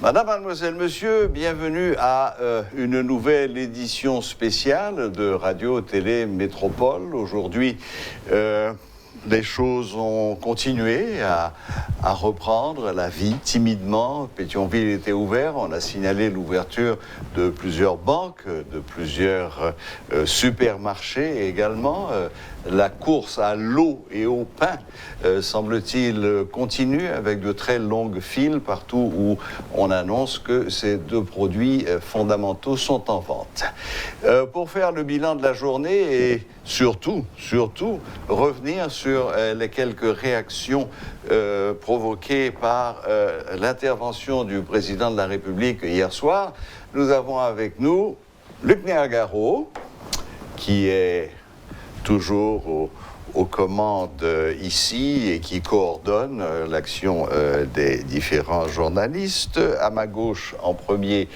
Madame, mademoiselle, monsieur, bienvenue à une nouvelle édition spéciale de Radio-Télé Métropole. Aujourd'hui, les choses ont continué à reprendre la vie timidement. Pétionville était ouvert. On a signalé l'ouverture de plusieurs banques, de plusieurs supermarchés également. La course à l'eau et au pain, semble-t-il, continue avec de très longues files partout où on annonce que ces deux produits fondamentaux sont en vente. Pour faire le bilan de la journée et surtout, revenir sur les quelques réactions provoquées par l'intervention du président de la République hier soir, nous avons avec nous Luc Néagaro, qui est toujours aux commandes ici et qui coordonne l'action des différents journalistes. À ma gauche, en premier,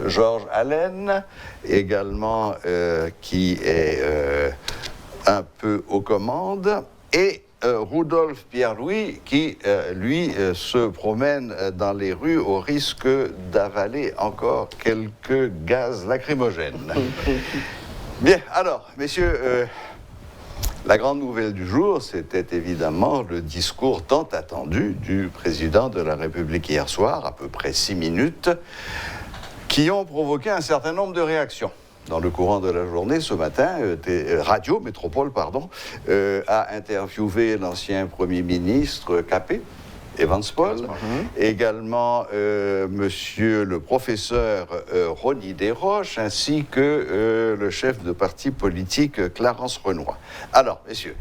Georges Allen, également qui est un peu aux commandes, et Rudolf Pierre-Louis qui, lui, se promène dans les rues au risque d'avaler encore quelques gaz lacrymogènes. Bien, alors, messieurs, la grande nouvelle du jour, c'était évidemment le discours tant attendu du président de la République hier soir, à peu près 6 minutes, qui ont provoqué un certain nombre de réactions. Dans le courant de la journée, ce matin, Radio Métropole a interviewé l'ancien Premier ministre Capet, Evans Paul, également monsieur le professeur Rony Desroches, ainsi que le chef de parti politique Clarence Renoy. Alors, messieurs,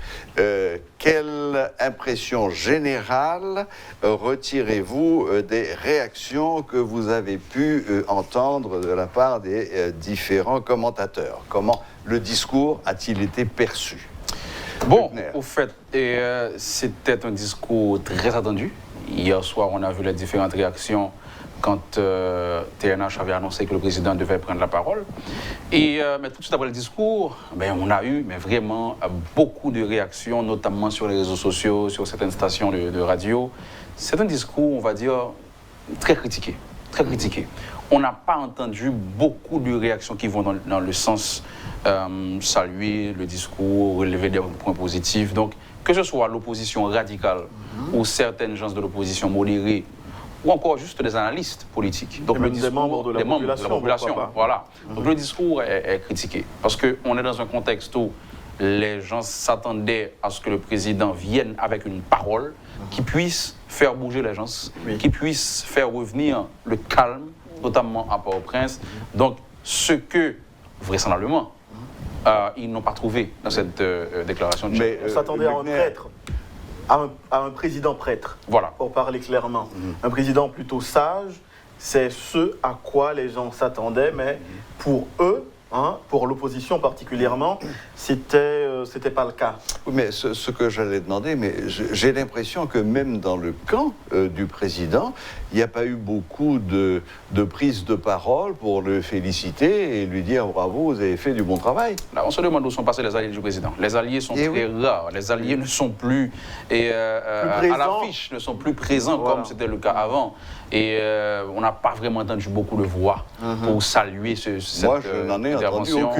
quelle impression générale retirez-vous des réactions que vous avez pu entendre de la part des différents commentateurs? Comment le discours a-t-il été perçu? Bon, au fait, c'était un discours très attendu. Hier soir, on a vu les différentes réactions quand TNH avait annoncé que le président devait prendre la parole. Mais tout de suite après le discours, on a eu vraiment beaucoup de réactions, notamment sur les réseaux sociaux, sur certaines stations de radio. C'est un discours, on va dire, très critiqué. Très critiqué. On n'a pas entendu beaucoup de réactions qui vont dans le sens saluer le discours, relever des points positifs. Donc, que ce soit l'opposition radicale ou certaines gens de l'opposition modérée, ou encore juste des analystes politiques. Donc le discours, des membres de la population. Voilà. Donc le discours est critiqué. Parce qu'on est dans un contexte où les gens s'attendaient à ce que le président vienne avec une parole qui puisse faire bouger les gens, qui puisse faire revenir le calme, notamment à Port-au-Prince. Donc ce que, vraisemblablement, ils n'ont pas trouvé dans cette déclaration. Mais on s'attendait à un prêtre, à un président prêtre, voilà, pour parler clairement. Un président plutôt sage, c'est ce à quoi les gens s'attendaient, mais pour eux, pour l'opposition particulièrement, c'était pas le cas. Oui, mais ce que j'allais demander, mais j'ai l'impression que même dans le camp du président, il n'y a pas eu beaucoup de prise de parole pour le féliciter et lui dire bravo, vous avez fait du bon travail. Là, on se demande où sont passés les alliés du président. Les alliés sont très rares. Les alliés ne sont plus, à l'affiche, ne sont plus présents comme c'était le cas avant. Et on n'a pas vraiment entendu beaucoup de voix pour saluer cette intervention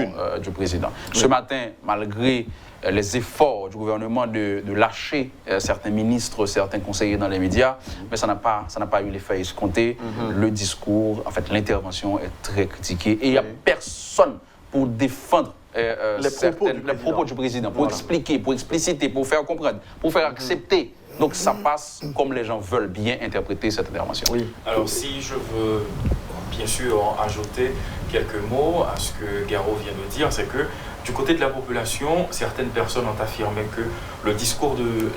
du président. Ce matin, malgré les efforts du gouvernement de lâcher certains ministres, certains conseillers dans les médias, mais ça n'a pas eu l'effet escompté. Le discours, en fait, l'intervention est très critiquée et il n'y a personne pour défendre les propos du président, pour expliquer, pour expliciter, pour faire comprendre, pour faire accepter. Donc ça passe comme les gens veulent bien interpréter cette intervention. Oui. Alors si je veux bien sûr ajouter quelques mots à ce que Garo vient de dire, c'est que du côté de la population, certaines personnes ont affirmé que le discours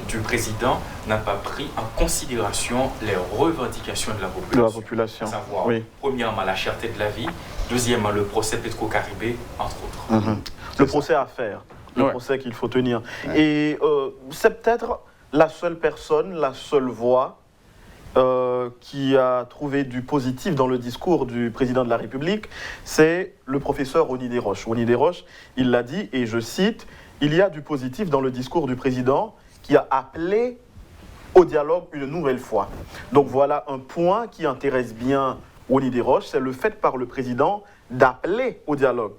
du président n'a pas pris en considération les revendications de la population. À savoir, premièrement, la cherté de la vie, deuxièmement, le procès Petro-Caribé, entre autres. Le procès à faire, le procès qu'il faut tenir. Et c'est peut-être la seule personne, la seule voix qui a trouvé du positif dans le discours du président de la République, c'est le professeur Rony Desroches. Rony Desroches, il l'a dit, et je cite, « Il y a du positif dans le discours du président qui a appelé au dialogue une nouvelle fois. » Donc voilà un point qui intéresse bien Ronnie Desroches, c'est le fait par le président d'appeler au dialogue.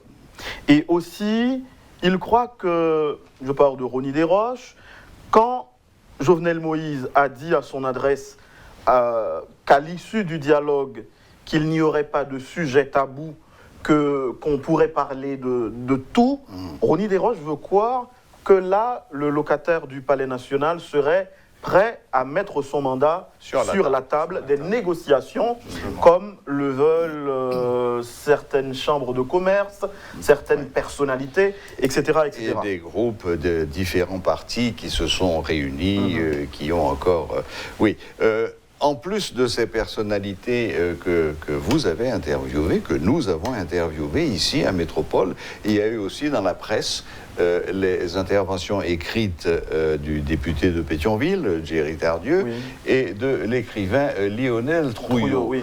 Et aussi, il croit que, je parle de Ronnie Desroches, quand Jovenel Moïse a dit à son adresse qu'à l'issue du dialogue, qu'il n'y aurait pas de sujet tabou, qu'on pourrait parler de tout, Ronnie Desroches veut croire que là, le locataire du Palais National serait prêt à mettre son mandat sur la table des négociations, comme le veulent certaines chambres de commerce, certaines personnalités, etc., etc. Et des groupes de différents partis qui se sont réunis, qui ont encore... en plus de ces personnalités que vous avez interviewées, que nous avons interviewées ici à Métropole, il y a eu aussi dans la presse les interventions écrites du député de Pétionville, Jerry Tardieu, et de l'écrivain Lionel Trouillot.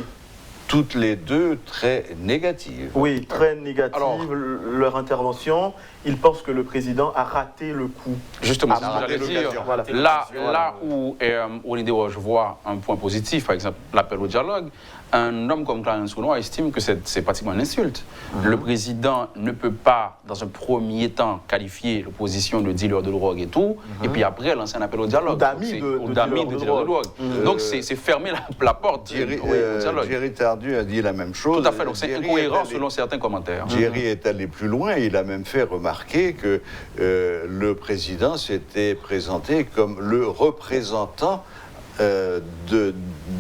Toutes les deux très négatives. Oui, très négatives. Alors, leur intervention, ils pensent que le président a raté le coup. Justement, j'allais dire, là où Ronnie Desroches voit un point positif, par exemple l'appel au dialogue, un homme comme Clarence Sounois estime que c'est pratiquement une insulte. Le président ne peut pas, dans un premier temps, qualifier l'opposition de dealer de drogue et tout, et puis après lancer un appel au dialogue. D'amis de dealer de drogue. Donc c'est fermer la porte au dialogue. Jerry Tardieu a dit la même chose. Tout à fait, donc c'est incohérent selon certains commentaires. Jerry est allé plus loin, il a même fait remarquer que le président s'était présenté comme le représentant de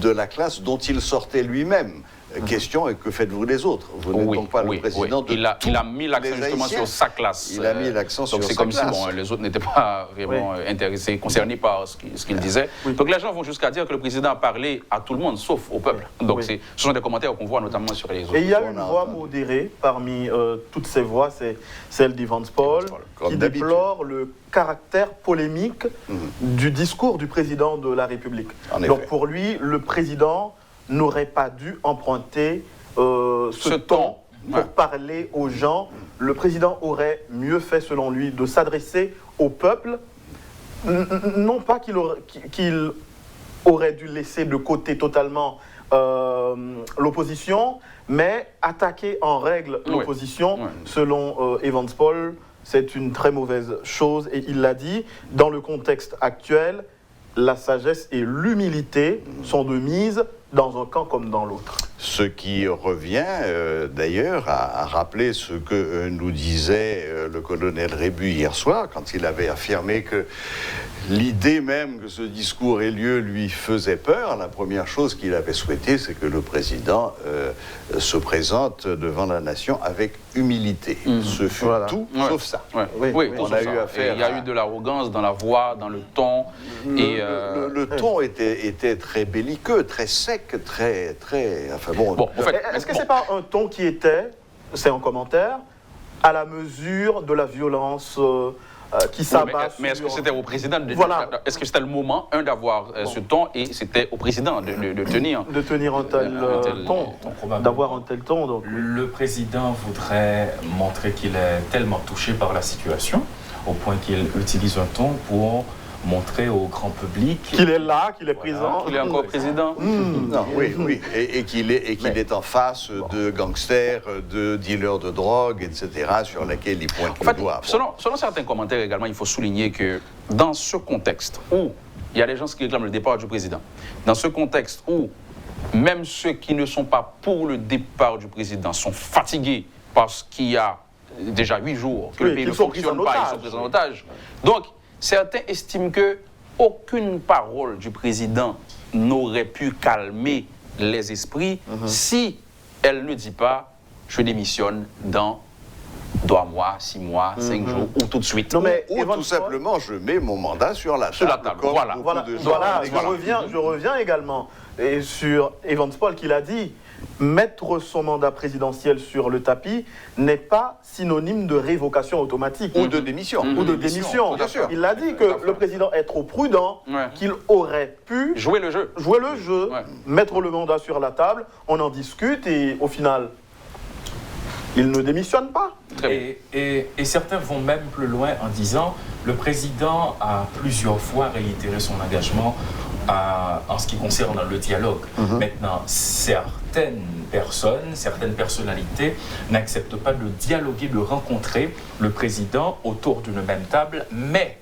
la classe dont il sortait lui-même. Question, et que faites-vous les autres? Vous n'êtes donc pas le président de tous il a mis l'accent justement sur sa classe. Il a mis l'accent sur sa classe. Donc c'est comme si les autres n'étaient pas vraiment intéressés, concernés par ce qu'il disait. Donc les gens vont jusqu'à dire que le président a parlé à tout le monde, sauf au peuple. Donc ce sont des commentaires qu'on voit notamment sur les réseaux. Et il y a une voix modérée parmi toutes ces voix, c'est celle d'Evans Paul, qui déplore le caractère polémique du discours du président de la République. Donc pour lui, le président n'aurait pas dû emprunter ce ton pour parler aux gens. Le président aurait mieux fait, selon lui, de s'adresser au peuple. Non pas qu'il aurait dû laisser de côté totalement l'opposition, mais attaquer en règle l'opposition, selon Evans Paul, c'est une très mauvaise chose. Et il l'a dit, dans le contexte actuel, la sagesse et l'humilité sont de mise dans un camp comme dans l'autre. Ce qui revient d'ailleurs à rappeler ce que nous disait le colonel Rébu hier soir, quand il avait affirmé que l'idée même que ce discours ait lieu lui faisait peur. La première chose qu'il avait souhaité, c'est que le président se présente devant la nation avec humilité. Ce fut tout sauf ça. On a eu affaire. Il y a eu de l'arrogance dans la voix, dans le ton. Le ton était très belliqueux, très sec, très enfin bon. En fait, est-ce que c'est pas un ton qui était, c'est un commentaire, à la mesure de la violence qui s'abat mais est-ce que c'était au président est-ce que c'était le moment d'avoir ce ton, et c'était au président de tenir un tel ton, d'avoir un tel ton. Donc. Le président voudrait montrer qu'il est tellement touché par la situation au point qu'il utilise un ton pour montrer au grand public qu'il est là, qu'il est présent, qu'il est encore président. Non, oui, et qu'il est en face de gangsters, de dealers de drogue, etc., sur lesquels il pointe le doigt. Selon certains commentaires également, il faut souligner que dans ce contexte où il y a des gens qui réclament le départ du président, dans ce contexte où même ceux qui ne sont pas pour le départ du président sont fatigués parce qu'il y a déjà 8 jours que le pays ne fonctionne pas, ils sont pris en otage. Donc, certains estiment qu'aucune parole du président n'aurait pu calmer les esprits si elle ne dit pas « je démissionne dans 3 mois, 6 mois, 5 jours ou tout de suite ». Ou tout simplement « je mets mon mandat sur la table ». Je reviens également sur Evans Paul qui l'a dit. Mettre son mandat présidentiel sur le tapis n'est pas synonyme de révocation automatique. Ou de démission. Ou de démission. Bien sûr. Il a dit que le président est trop prudent, qu'il aurait pu jouer le jeu, mettre le mandat sur la table, on en discute et au final, il ne démissionne pas. Et certains vont même plus loin en disant le président a plusieurs fois réitéré son engagement en ce qui concerne le dialogue. Maintenant, certes, certaines personnes, certaines personnalités n'acceptent pas de dialoguer, de rencontrer le président autour d'une même table, mais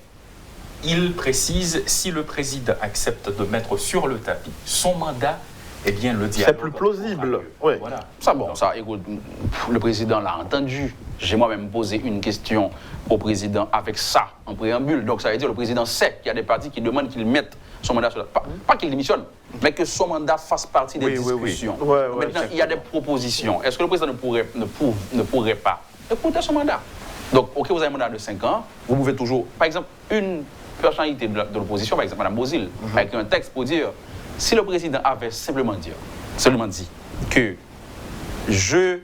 il précise, si le président accepte de mettre sur le tapis son mandat, eh bien le dialogue... C'est plus plausible. Oui. Voilà. Ça, bon, ça, écoute, le président l'a entendu. J'ai moi-même posé une question au président avec ça, en préambule. Donc ça veut dire que le président sait qu'il y a des partis qui demandent qu'il mette son mandat sur la table. Pas qu'il démissionne, mais que son mandat fasse partie des discussions. Oui. Maintenant, il y a des propositions. Est-ce que le président ne pourrait pas écouter son mandat? Donc, OK, vous avez un mandat de 5 ans, vous pouvez toujours... Par exemple, une personnalité de l'opposition, par exemple Mme Bozil, avec un texte pour dire, si le président avait simplement dit que je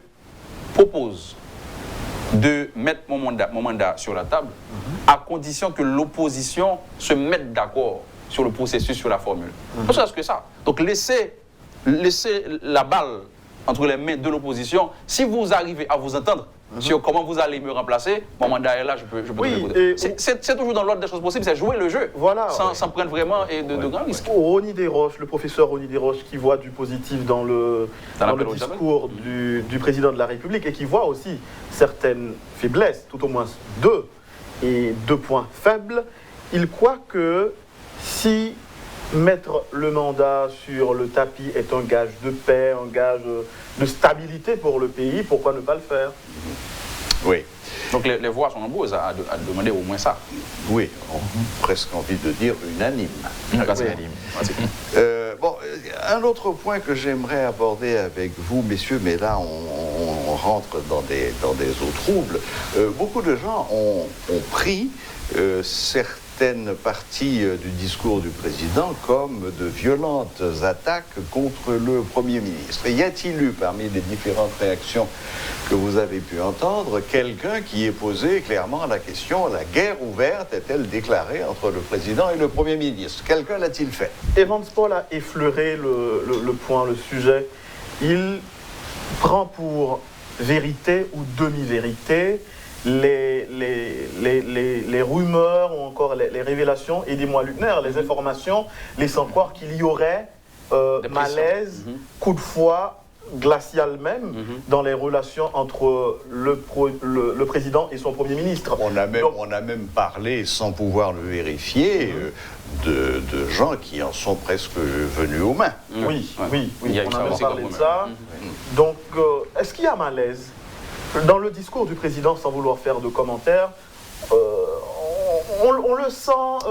propose de mettre mon mandat sur la table, à condition que l'opposition se mette d'accord sur le processus, sur la formule. Pas plus que ça. Donc laissez la balle entre les mains de l'opposition. Si vous arrivez à vous entendre sur comment vous allez me remplacer, mon mandat est là, je peux c'est toujours dans l'ordre des choses possibles, c'est jouer le jeu, voilà, sans prendre vraiment de grands risques. Rony Desroches, le professeur Rony Desroches, qui voit du positif dans le discours du président de la République et qui voit aussi certaines faiblesses, tout au moins deux points faibles, il croit que si mettre le mandat sur le tapis est un gage de paix, un gage de stabilité pour le pays, pourquoi ne pas le faire? Oui. Donc les voix sont nombreuses à demander au moins ça. Oui, on a presque envie de dire unanime. Bon, un autre point que j'aimerais aborder avec vous, messieurs, mais là on rentre dans des eaux troubles. Beaucoup de gens ont pris certaines parties du discours du président comme de violentes attaques contre le Premier ministre. Et y a-t-il eu, parmi les différentes réactions que vous avez pu entendre, quelqu'un qui ait posé clairement la question, la guerre ouverte est-elle déclarée entre le président et le Premier ministre? Quelqu'un l'a-t-il fait? Evans Paul a effleuré le point, le sujet. Il prend pour vérité ou demi-vérité les rumeurs ou encore les révélations, aidez-moi Luckner, les informations laissant croire qu'il y aurait malaise, coup de foi glacial même dans les relations entre le président et son Premier ministre. On a même parlé, sans pouvoir le vérifier, de gens qui en sont presque venus aux mains. Oui, on a même parlé de ça. Donc, est-ce qu'il y a malaise? Dans le discours du président, sans vouloir faire de commentaires, on le sent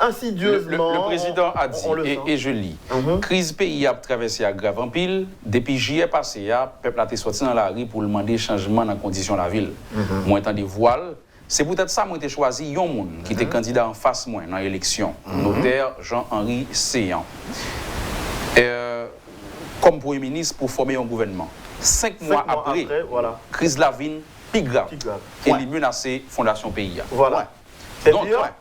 insidieusement. Le président a dit, et je lis, crise pays a traversé à grave en pile, depuis juillet passé, le peuple a été sorti dans la rue pour demander changement dans les conditions de la ville. Moi, étant des voiles, c'est peut-être ça que j'ai choisi un monde qui était candidat en face moi dans l'élection, notaire Jean-Henri Séan, comme Premier ministre pour former un gouvernement. 5 mois après, voilà. Crise Lavigne, plus grave. Et il menacé Fondation Pays. Voilà. C'est-à-dire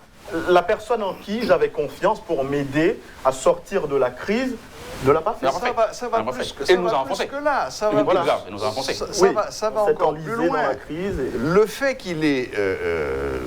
la personne en qui j'avais confiance pour m'aider à sortir de la crise, de la pas fait. Ça va plus que là. Ça va encore plus loin. Dans la crise Le fait qu'il ait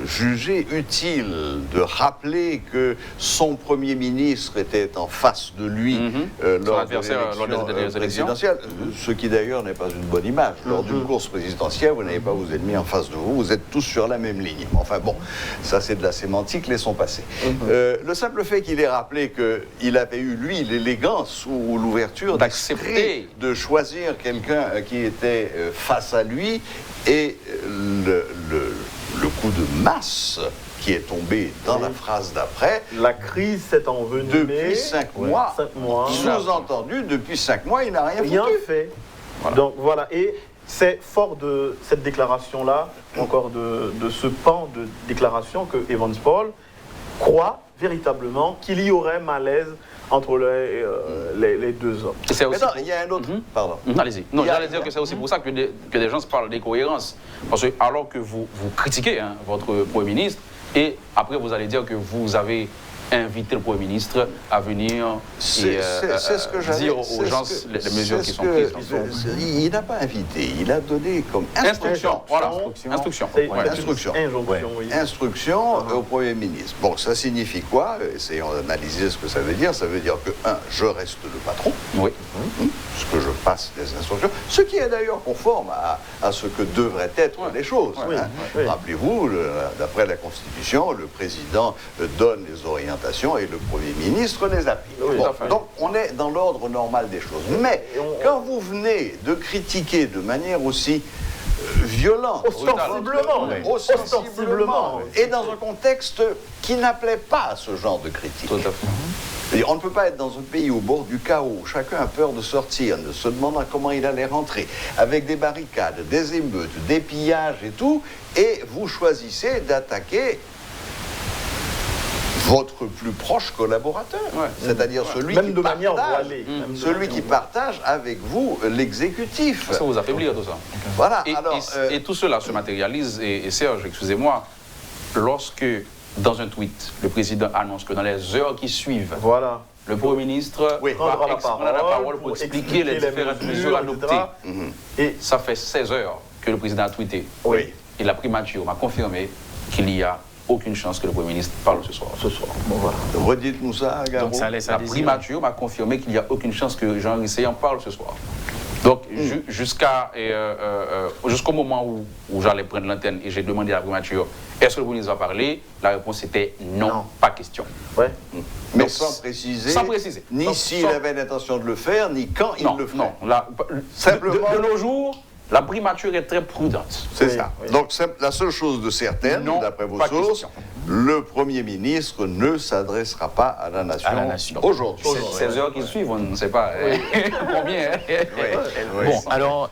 jugé utile de rappeler que son Premier ministre était en face de lui lors des élections présidentielles, ce qui d'ailleurs n'est pas une bonne image. Lors d'une course présidentielle, vous n'avez pas vos ennemis en face de vous, vous êtes tous sur la même ligne. Enfin bon, ça c'est de la sémantique, laissons passer. Le simple fait qu'il ait rappelé qu'il avait eu, lui, l'élégance ou l'ouverture d'accepter de choisir quelqu'un qui était face à lui et le coup de masse qui est tombé dans la phrase d'après. La crise s'est envenimée depuis 5 mois. Sous-entendu, depuis 5 mois, il n'a rien fait. Voilà. Donc voilà, et c'est fort de cette déclaration-là, encore de ce pan de déclaration que Evans Paul croit véritablement qu'il y aurait malaise entre les deux hommes. Il y a un autre... Pardon. Allez-y. Non, j'allais dire que c'est aussi pour ça que des gens se parlent d'incohérence. Parce que alors que vous critiquez votre Premier ministre, et après vous allez dire que vous avez inviter le Premier ministre à venir dire aux gens les mesures qui sont prises. Il n'a pas invité, il a donné comme instruction. Voilà, instruction. Instruction au Premier ministre. Bon, ça signifie quoi? Essayons d'analyser ce que ça veut dire. Ça veut dire que, je reste le patron. Oui. Ce que je passe des instructions. Ce qui est d'ailleurs conforme à ce que devraient être les choses. Rappelez-vous, d'après la Constitution, le président donne les orientations et le Premier ministre les applique. Donc, on est dans l'ordre normal des choses. Mais quand vous venez de critiquer de manière aussi violente, ostensiblement, et dans un contexte qui n'appelait pas à ce genre de critique. Tout à fait. On ne peut pas être dans un pays au bord du chaos, chacun a peur de sortir, se demandant comment il allait rentrer, avec des barricades, des émeutes, des pillages et tout, et vous choisissez d'attaquer votre plus proche collaborateur, c'est-à-dire celui qui partage avec vous l'exécutif. Ça vous affaiblit tout ça. Voilà. Et tout cela se matérialise, et Serge, excusez-moi, lorsque, dans un tweet, le président annonce que dans les heures qui suivent, le Premier ministre prendra la parole pour expliquer les différentes mesures adoptées. Et ça fait 16 heures que le président a tweeté. Et la primature m'a confirmé qu'il y a aucune chance que le Premier ministre parle ce soir. Redites-nous ça, Garo. Donc la primature m'a confirmé qu'il n'y a aucune chance que Jean-Henri Séan parle ce soir. Donc jusqu'au moment où j'allais prendre l'antenne et j'ai demandé à la primature, est-ce que le ministre va parler? La réponse était non, pas question. Mais sans préciser, ni s'il avait l'intention de le faire, ni quand il le ferait. Simplement, de nos jours, la primature est très prudente. C'est ça. Donc, la seule chose de certaine, d'après vos sources, le Premier ministre ne s'adressera pas à la nation, aujourd'hui. 16 heures qui suivent, on ne sait pas combien. Bon, alors,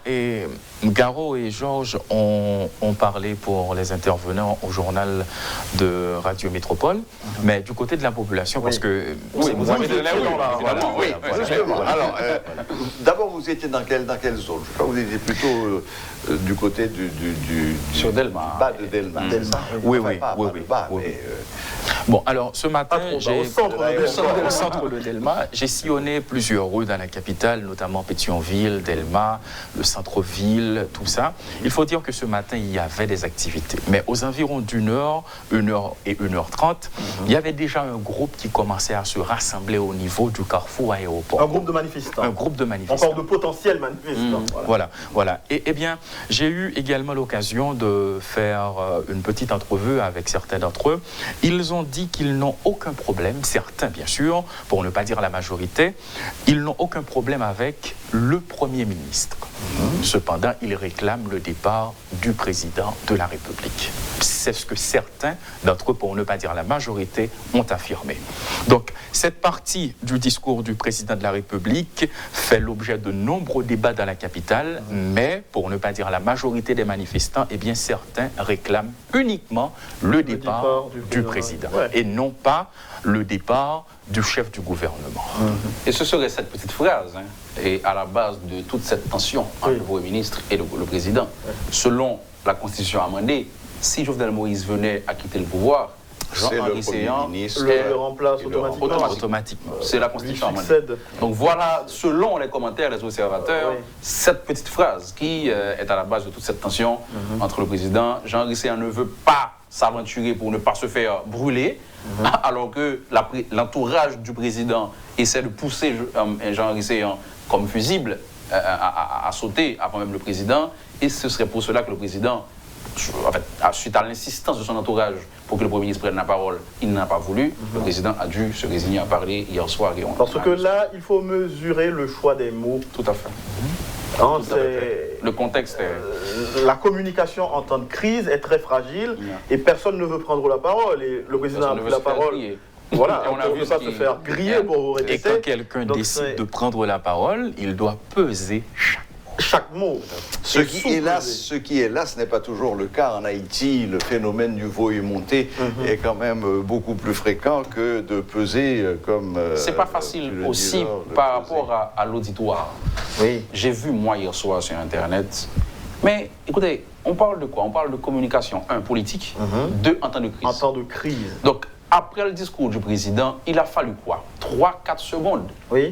Garo et Georges ont parlé pour les intervenants au journal de Radio Métropole, mais du côté de la population, parce que vous avez de la rue. Alors, d'abord, vous étiez dans quelle zone? Je crois que vous étiez plutôt du côté sur Delma. Bas de Delma. Oui. Bon, alors ce matin, au centre de Delma, j'ai sillonné plusieurs rues dans la capitale, notamment Pétionville, Delma, le centre-ville, tout ça. Il faut dire que ce matin, il y avait des activités. Mais aux environs d'1 heure, 1 heure et 1h30, il y avait déjà un groupe qui commençait à se rassembler au niveau du carrefour aéroport. Un groupe de manifestants. Un groupe de manifestants. Encore de potentiels manifestants. Voilà. Et bien, j'ai eu également l'occasion de faire une petite entrevue avec certains d'entre eux. Ils ont dit qu'ils n'ont aucun problème, certains bien sûr, pour ne pas dire la majorité, ils n'ont aucun problème avec le Premier ministre. Cependant, ils réclament le départ du président de la République. C'est ce que certains d'entre eux, pour ne pas dire la majorité, ont affirmé. Donc, cette partie du discours du président de la République fait l'objet de nombreux débats dans la capitale, mais, pour ne pas dire la majorité des manifestants, eh bien, certains réclament uniquement le départ du président, et non pas le départ du chef du gouvernement. Et ce serait cette petite phrase, et à la base de toute cette tension entre le Premier ministre et le président. Selon la Constitution amendée, si Jovenel Moïse venait à quitter le pouvoir, Jean-Henri Séan le remplace automatiquement. C'est la Constitution amendée. Donc voilà, selon les commentaires des observateurs, cette petite phrase qui est à la base de toute cette tension entre le président. Jean-Henri Séan ne veut pas s'aventurer pour ne pas se faire brûler, alors que l'entourage du président essaie de pousser Jean-Henri Séan comme fusible à sauter avant même le président, et ce serait pour cela que le président, en fait, suite à l'insistance de son entourage pour que le Premier ministre prenne la parole, il n'a pas voulu. Le président a dû se résigner à parler hier soir. Parce que là, il faut mesurer le choix des mots. Tout à fait. Le contexte est... La communication en temps de crise est très fragile et personne ne veut prendre la parole. Et le président a pris la parole. Voilà, on a vu ça se faire griller pour vous répéter. Et quand quelqu'un décide de prendre la parole, il doit peser chaque mot. Ce qui, hélas, ce n'est pas toujours le cas en Haïti. Le phénomène du veau et monté est quand même beaucoup plus fréquent que de peser comme... c'est pas facile aussi par rapport à l'auditoire. J'ai vu, moi, hier soir sur Internet. Mais, écoutez, on parle de quoi? On parle de communication, 1, politique, 2, en temps de crise. En temps de crise. Donc, après le discours du président, il a fallu quoi 3-4 secondes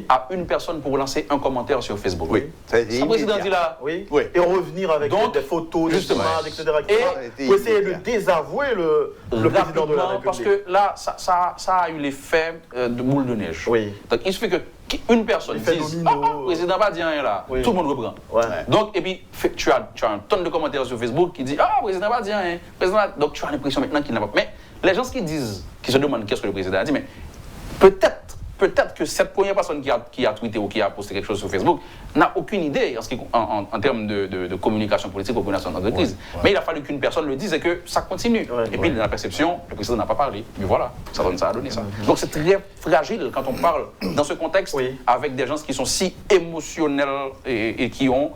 à une personne pour lancer un commentaire sur Facebook. Oui. Le président dit là. Oui. Et revenir avec des photos, des images, etc. Pour essayer de désavouer le président de la République. Parce que là, ça a eu l'effet de boule de neige. Oui. Donc il suffit qu'une personne dise le président va dire rien là, tout le monde reprend. Ouais. Donc, et puis tu as un tonne de commentaires sur Facebook qui disent le président va dire rien. Donc tu as l'impression maintenant qu'il n'a pas. Mais les gens qui se demandent qu'est-ce que le président a dit, mais peut-être que cette première personne qui a tweeté ou qui a posté quelque chose sur Facebook n'a aucune idée en termes de communication politique ou de communication d'entreprise. Mais il a fallu qu'une personne le dise et que ça continue. Et puis, dans la perception, le président n'a pas parlé. Mais voilà, ça a donné ça. Donc, c'est très fragile quand on parle dans ce contexte avec des gens qui sont si émotionnels et qui ont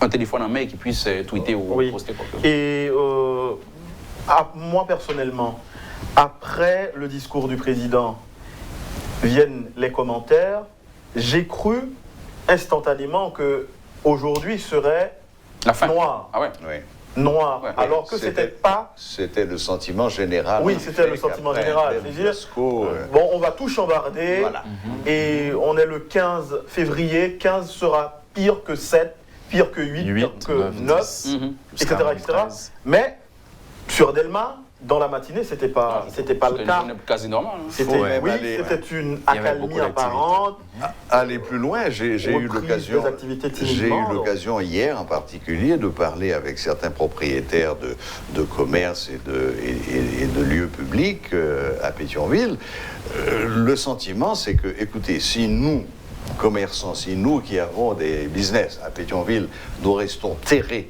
un téléphone en main et qui puissent tweeter ou poster quoi que ce soit. Et moi, personnellement, après le discours du président, viennent les commentaires, j'ai cru instantanément que aujourd'hui serait la fin. Noir. Ah ouais. Oui. Noir. Alors que c'était pas. C'était le sentiment général. Oui, c'était le sentiment général. Bon, on va tout chambarder. Voilà. Et on est le 15 février. 15 sera pire que 7, pire que 8, pire que 9, etc., etc. Mais sur Delma, dans la matinée, c'était pas le cas. C'était quasi normal. C'était une accalmie apparente. Aller plus loin, j'ai eu l'occasion hier en particulier de parler avec certains propriétaires de commerces et de lieux publics à Pétionville. Le sentiment, c'est que, écoutez, si nous, commerçants, si nous qui avons des business à Pétionville, nous restons terrés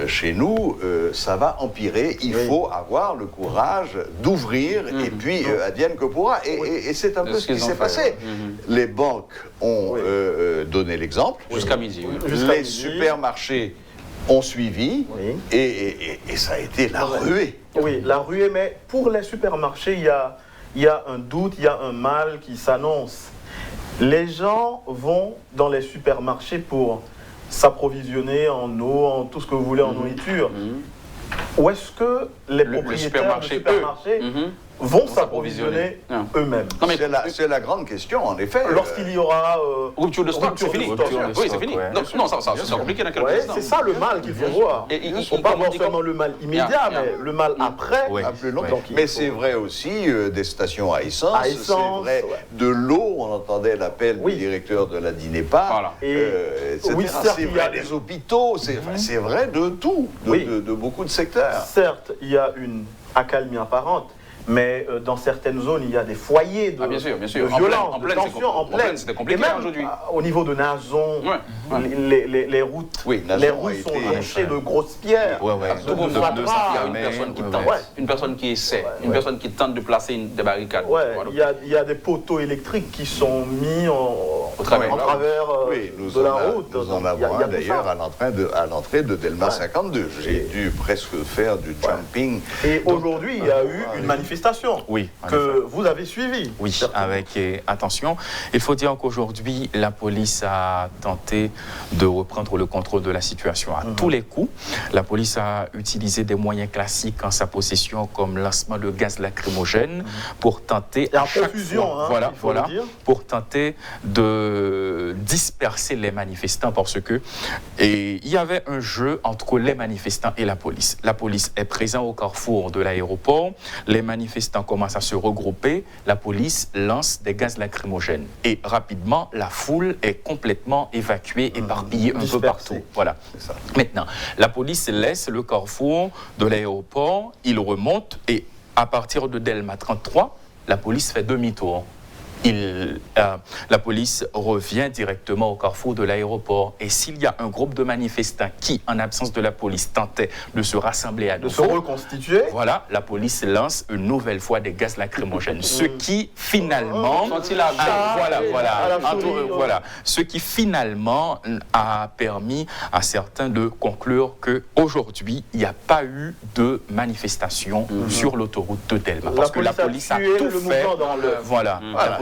chez nous, ça va empirer. Il faut avoir le courage d'ouvrir et puis advienne que pourra. Et c'est un peu ce qui s'est passé. Les banques ont donné l'exemple. Jusqu'à midi. Les supermarchés ont suivi et ça a été la ruée. Oui, la ruée, mais pour les supermarchés, il y a un doute, il y a un mal qui s'annonce. Les gens vont dans les supermarchés pour s'approvisionner en eau, en tout ce que vous voulez, en nourriture. Ou est-ce que les propriétaires de supermarchés vont s'approvisionner eux-mêmes? C'est la grande question, en effet. Lorsqu'il y aura rupture de stock, c'est fini. Oui, c'est fini. Non, ça c'est compliqué dans quelques instants. C'est ça le mal qu'il faut voir. Il ne faut pas voir seulement le mal immédiat, mais le mal après. Plus long. Mais c'est vrai aussi des stations à essence. C'est vrai de l'eau, on entendait l'appel du directeur de la DINEPA. C'est vrai des hôpitaux, c'est vrai de tout, de beaucoup de secteurs. Certes, il y a une accalmie apparente, mais dans certaines zones, il y a des foyers de violence, de tension en pleine. C'était compliqué aujourd'hui. Au niveau de Nazon, les routes sont jonchées de grosses pierres. Une personne qui essaie, une personne qui tente de placer des barricades. Il y a des poteaux électriques qui sont mis en travers de la route. Nous en avons un d'ailleurs à l'entrée de Delma 52. J'ai dû presque faire du jumping. Et aujourd'hui, il y a eu une manifestation que vous avez suivie. Oui, avec attention. Il faut dire qu'aujourd'hui, la police a tenté de reprendre le contrôle de la situation à tous les coups. La police a utilisé des moyens classiques en sa possession, comme lancement de gaz lacrymogène, pour tenter pour tenter de disperser les manifestants, parce que il y avait un jeu entre les manifestants et la police. La police est présente au carrefour de l'aéroport. Les manifestants commencent à se regrouper, la police lance des gaz lacrymogènes. Et rapidement, la foule est complètement évacuée, éparpillée un peu partout. Voilà. Maintenant, la police laisse le carrefour de l'aéroport, il remonte et à partir de Delma 33, la police fait demi-tour. La police revient directement au carrefour de l'aéroport. Et s'il y a un groupe de manifestants qui, en absence de la police, tentait de se rassembler à nouveau, de se reconstituer, la police lance une nouvelle fois des gaz lacrymogènes. Ce qui finalement, ce qui finalement a permis à certains de conclure que aujourd'hui il n'y a pas eu de manifestation sur l'autoroute de Delma, parce que la police a tout fait.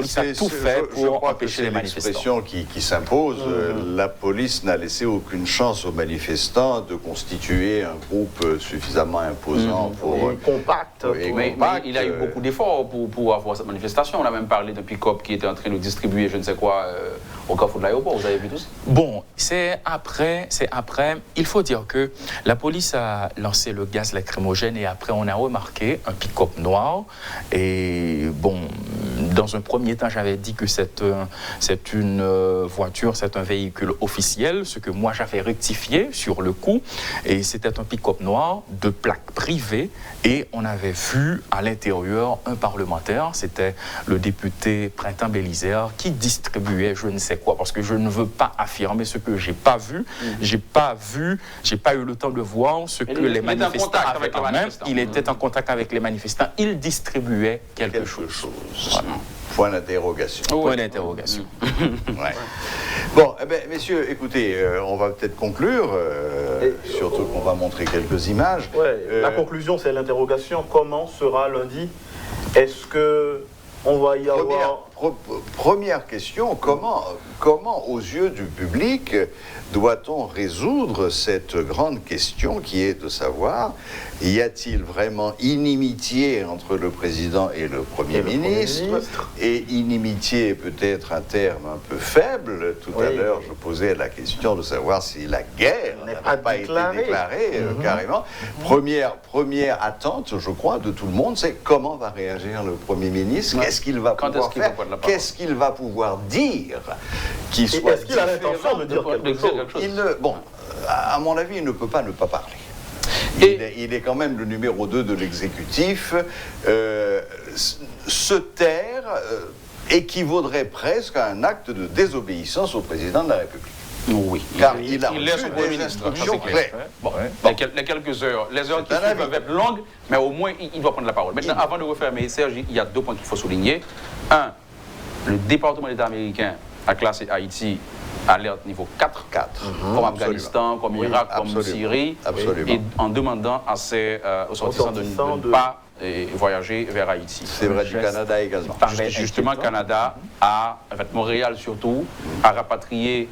police a tout fait pour empêcher les manifestants. L'expression qui s'impose, la police n'a laissé aucune chance aux manifestants de constituer un groupe suffisamment imposant pour... compact. Mais il y a eu beaucoup d'efforts pour avoir cette manifestation. On a même parlé d'un pick-up qui était en train de distribuer je ne sais quoi au carrefour de l'aéroport. Vous avez vu tout ça? Bon, c'est après. Il faut dire que la police a lancé le gaz lacrymogène et après on a remarqué un pick-up noir. Et bon, dans un premier temps, j'avais dit que c'est une voiture, c'est un véhicule officiel, ce que moi j'avais rectifié sur le coup. Et c'était un pick-up noir de plaque privée et on avait vu à l'intérieur un parlementaire, c'était le député Printemps Bélisaire qui distribuait je ne sais quoi, parce que je ne veux pas affirmer ce que j'ai pas vu, j'ai pas eu le temps de voir ce que les manifestants avaient en main. Il était en contact avec les manifestants, il distribuait quelque chose. Voilà. Point d'interrogation. Point d'interrogation. Ouais. Bon, eh bien, messieurs, écoutez, on va peut-être conclure, surtout qu'on va montrer quelques images. La conclusion, c'est l'interrogation. Comment sera lundi? Est-ce que on va y avoir... Première question, comment aux yeux du public doit-on résoudre cette grande question qui est de savoir, y a-t-il vraiment inimitié entre le président et le Premier ministre? Et inimitié est peut-être un terme un peu faible. Tout à l'heure, je posais la question de savoir si la guerre n'a pas été déclarée carrément. Première attente, je crois, de tout le monde, c'est comment va réagir le Premier ministre? Qu'est-ce qu'il va pouvoir faire? Qu'est-ce qu'il va pouvoir dire qui soit est-ce qu'il a l'intention de dire quelque chose? Bon, à mon avis, il ne peut pas ne pas parler. Il est quand même le numéro 2 de l'exécutif. Se taire équivaudrait presque à un acte de désobéissance au président de la République. Oui, car il a laisse au Premier ministre instructions claires. Les quelques heures, les heures qui suivent peuvent être longues, mais au moins il doit prendre la parole. Maintenant, avant de refermer, Serge, il y a 2 points qu'il faut souligner. Un, le département d'État américain a classé Haïti alerte niveau 4, comme Afghanistan, comme Irak, comme Syrie, et en demandant à ses ressortissants de ne pas voyager vers Haïti. C'est vrai du Canada également. Justement, Canada Montréal surtout, a rapatrié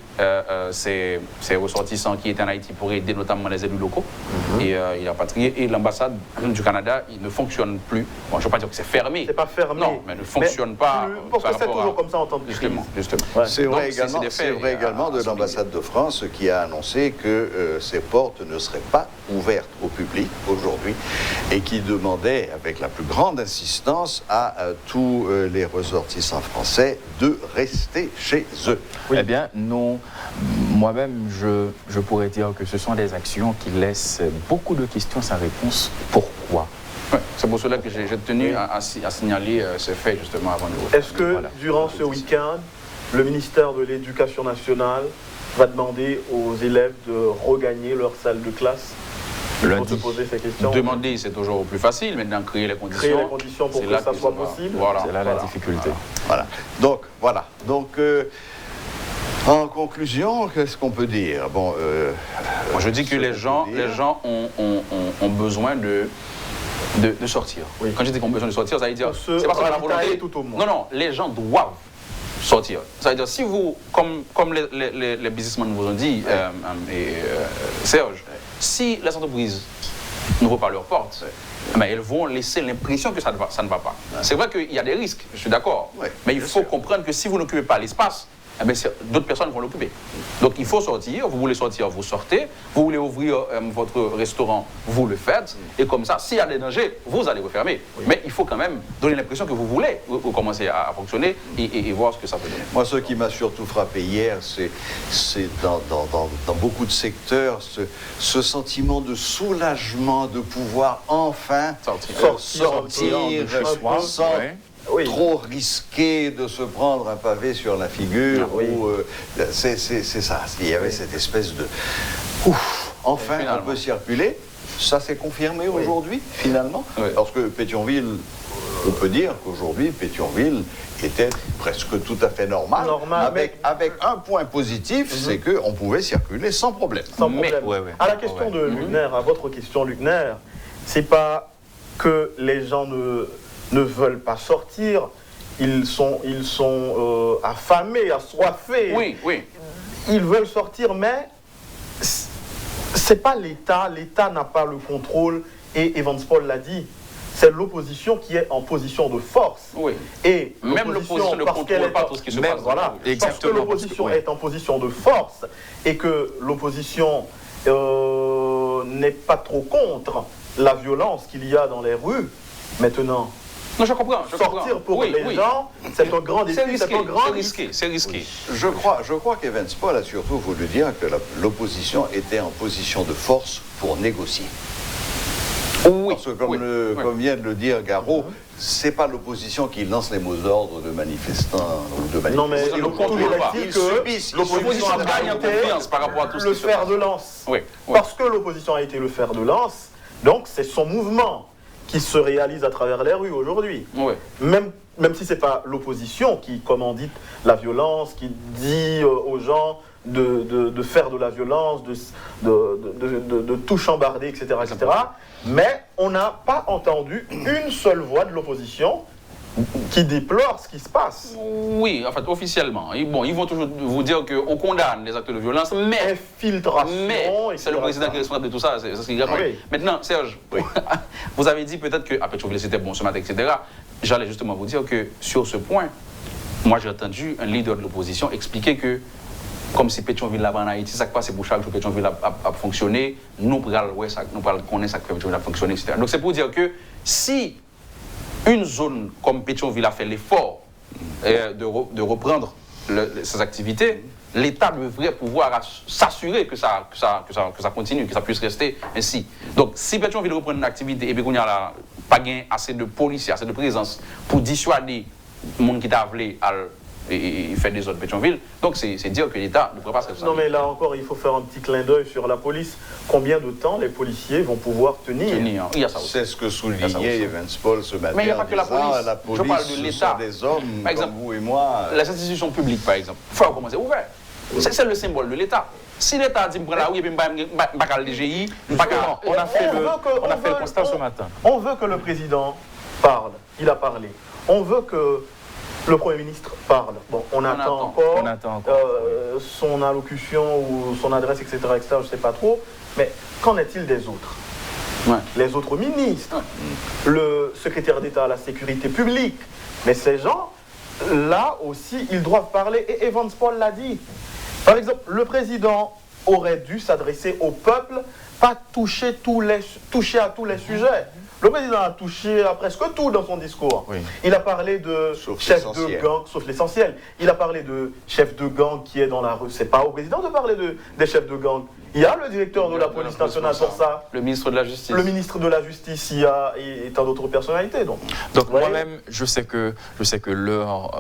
ses ressortissants qui étaient en Haïti pour aider notamment les élus locaux. Et il a rapatrié. Et l'ambassade du Canada, il ne fonctionne plus. Bon, je ne veux pas dire que c'est fermé. C'est pas fermé. Non, mais ne fonctionne pas. Parce que c'est toujours comme ça en temps de crise. Justement. C'est vrai également de l'ambassade de France qui a annoncé que ses portes ne seraient pas ouvertes au public aujourd'hui et qui demandait avec la plus grande insistance à tous les ressortissants français de rester chez eux. Oui. Eh bien, non. Moi-même, je pourrais dire que ce sont des actions qui laissent beaucoup de questions sans réponse. Pourquoi? Ouais, c'est pour cela que j'ai tenu à signaler ce fait justement avant de refaire. Est-ce que durant ce week-end, le ministère de l'Éducation nationale va demander aux élèves de regagner leur salle de classe? Pour se poser ces questions. Demander, c'est toujours plus facile, maintenant créer les conditions. Créer les conditions pour que ça soit possible. C'est là la difficulté. Voilà. Donc, en conclusion, qu'est-ce qu'on peut dire? Bon, moi, je dis que les gens ont besoin de sortir. Oui. Quand je dis qu'on a besoin de sortir, ça veut dire c'est pas la volonté. Tout au monde. Non, les gens doivent sortir. Ça veut dire si vous, comme les businessmen vous ont dit, Serge, si les entreprises n'ouvrent pas leurs portes, mais elles vont laisser l'impression que ça ne va pas. C'est vrai qu'il y a des risques, je suis d'accord, mais il faut comprendre que si vous n'occupez pas l'espace, d'autres personnes vont l'occuper. Donc il faut sortir, vous voulez sortir, vous sortez, vous voulez ouvrir votre restaurant, vous le faites, et comme ça, s'il y a des dangers, vous allez refermer. Mais il faut quand même donner l'impression que vous voulez commencer à fonctionner et voir ce que ça peut donner. Moi, ce qui m'a surtout frappé hier, c'est dans beaucoup de secteurs, ce sentiment de soulagement de pouvoir enfin sortir sans trop risquer de se prendre un pavé sur la figure. C'est ça. Il y avait cette espèce de... enfin, on peut circuler. Ça s'est confirmé aujourd'hui, finalement. Parce que Pétionville, on peut dire qu'aujourd'hui, Pétionville était presque tout à fait normal avec un point positif, c'est qu'on pouvait circuler sans problème. À la question de Luckner, à votre question, Luckner, c'est pas que les gens ne veulent pas sortir, ils sont affamés, assoiffés. Oui, oui. Ils veulent sortir, mais c'est pas l'État. L'État n'a pas le contrôle. Et Evans Paul l'a dit. C'est l'opposition qui est en position de force. Oui. Et même l'opposition ne contrôle pas tout ce qui se passe. Voilà. Parce que l'opposition est en position de force et que l'opposition n'est pas trop contre la violence qu'il y a dans les rues. Maintenant, non, je comprends. Sortir pour les gens, c'est un grand défi. C'est risqué. Je crois qu'Evans Paul a surtout voulu dire que l'opposition était en position de force pour négocier. Oui. Parce que comme vient de le dire Garot, c'est pas l'opposition qui lance les mots d'ordre de manifestants ou de manifestants. Non, mais l'opposition a gagné en confiance par rapport à tout ce qui se passe. Le fer de lance. Oui. Parce que l'opposition a été le fer de lance, donc c'est son mouvement qui se réalise à travers les rues aujourd'hui. Oui. Même si ce n'est pas l'opposition qui commandite la violence, qui dit aux gens de faire de la violence, de tout chambarder, etc., etc. Mais on n'a pas entendu une seule voix de l'opposition qui déplore ce qui se passe. Oui, en fait, officiellement. Bon, ils vont toujours vous dire qu'on condamne les actes de violence, mais... Infiltration... Mais c'est le président qui est responsable de tout ça, c'est ce qu'il y a. Oui. Maintenant, Serge, vous avez dit peut-être que Pétionville c'était bon ce matin, etc. J'allais justement vous dire que sur ce point, moi j'ai entendu un leader de l'opposition expliquer que comme si Pétionville là-bas en Haïti, ça passe pour chaque jour Pétionville a fonctionné, nous connaissons ça que Pétionville a fonctionné, etc. Donc c'est pour dire que si une zone comme Pétionville a fait l'effort de reprendre ses activités, l'État devrait pouvoir s'assurer que ça continue, que ça puisse rester ainsi. Donc si Pétionville reprend une activité et qu'on a pas assez de policiers, assez de présence pour dissuader les gens qui t'a appelé à et fait des autres Pétionville. Donc c'est dire que l'État ne pourrait pas se responsabiliser. Non mais là encore, il faut faire un petit clin d'œil sur la police. Combien de temps les policiers vont pouvoir tenir? Il y a ça aussi. C'est ce que soulignait Evans Paul ce matin. Mais il n'y a pas que la police. La police, je parle de l'État. Des hommes par exemple, comme vous et moi. Les institutions publiques, par exemple, il faut commencer ouvert. C'est le symbole de l'État. Si l'État dit que la rue et puis pas le DGI, on a fait le constat ce matin. On veut que le président parle. Il a parlé. On veut que le Premier ministre parle. Bon, on attend encore son allocution ou son adresse, etc., je ne sais pas trop. Mais qu'en est-il des autres? Les autres ministres, le secrétaire d'État à la sécurité publique. Mais ces gens, là aussi, ils doivent parler. Et Evans Paul l'a dit. Par exemple, le président aurait dû s'adresser au peuple, pas toucher à tous les sujets. Le président a touché à presque tout dans son discours. Oui. Il a parlé de chef de gang, sauf l'essentiel. Il a parlé de chef de gang qui est dans la rue. C'est pas au président de parler des chefs de gang. Il y a le directeur de la police nationale pour ça. Le ministre de la Justice. Le ministre de la Justice, il y a et tant d'autres personnalités. Donc moi-même, je sais que l'heure...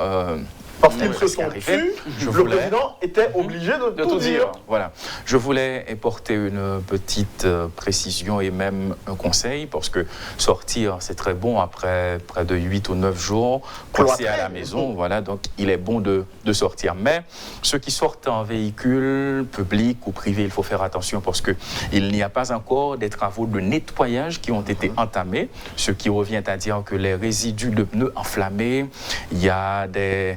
Parce qu'ils se sont tués, le président était obligé de tout dire. Voilà. Je voulais apporter une petite précision et même un conseil, parce que sortir, c'est très bon après près de 8 ou 9 jours, passer à la maison, voilà, donc il est bon de sortir. Mais ceux qui sortent en véhicule public ou privé, il faut faire attention, parce qu'il n'y a pas encore des travaux de nettoyage qui ont été entamés, ce qui revient à dire que les résidus de pneus enflammés, il y a de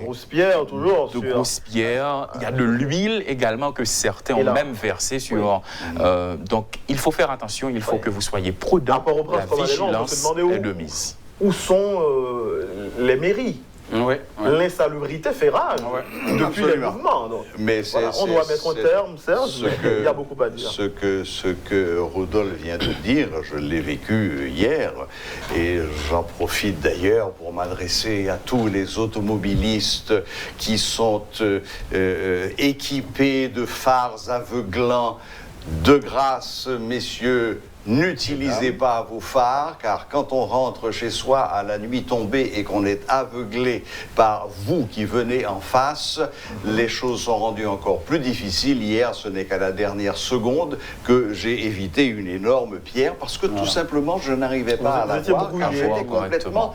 grosses pierres, toujours. Grosses pierres. Il y a de l'huile également que certains ont même versé sur... donc, il faut faire attention. Il faut que vous soyez prudents. La vigilance est de mise. Où sont les mairies? L'insalubrité fait rage depuis les mouvements. Donc, mais on doit mettre un terme, Serge, mais il y a beaucoup à dire. Ce que Rodolphe vient de dire, je l'ai vécu hier, et j'en profite d'ailleurs pour m'adresser à tous les automobilistes qui sont équipés de phares aveuglants. De grâce, messieurs, n'utilisez pas vos phares, car quand on rentre chez soi à la nuit tombée et qu'on est aveuglé par vous qui venez en face, les choses sont rendues encore plus difficiles. Hier, ce n'est qu'à la dernière seconde que j'ai évité une énorme pierre, parce que tout simplement, je n'arrivais pas à la voir, car j'étais complètement...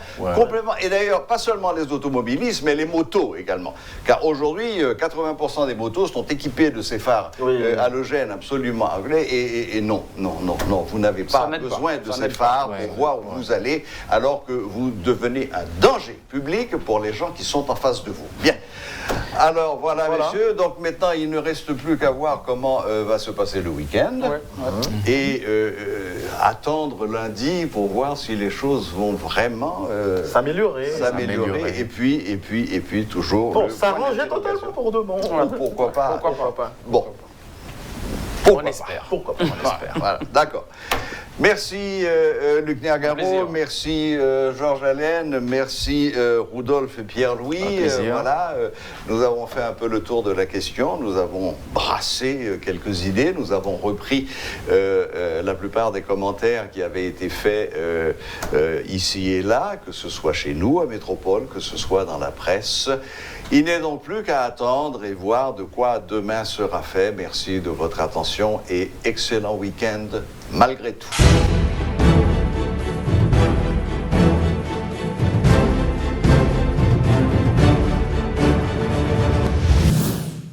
Et d'ailleurs, pas seulement les automobilistes, mais les motos également. Car aujourd'hui, 80% des motos sont équipées de ces phares halogènes absolument aveuglés, et non, vous n'avez pas besoin de ces phares pour voir où vous allez, alors que vous devenez un danger public pour les gens qui sont en face de vous. Bien. Alors voilà, messieurs, donc maintenant il ne reste plus qu'à voir comment va se passer le week-end et attendre lundi pour voir si les choses vont vraiment s'améliorer. Et puis toujours. Bon, s'arranger totalement pour demain. Pourquoi pas? Bon. On espère. Pourquoi pas? On espère. Voilà, d'accord. Merci Luc Nergaro, merci Georges Allen, merci Rudolf et Pierre-Louis. Voilà, nous avons fait un peu le tour de la question, nous avons brassé quelques idées, nous avons repris la plupart des commentaires qui avaient été faits ici et là, que ce soit chez nous à Métropole, que ce soit dans la presse. Il n'est donc plus qu'à attendre et voir de quoi demain sera fait. Merci de votre attention et excellent week-end malgré tout.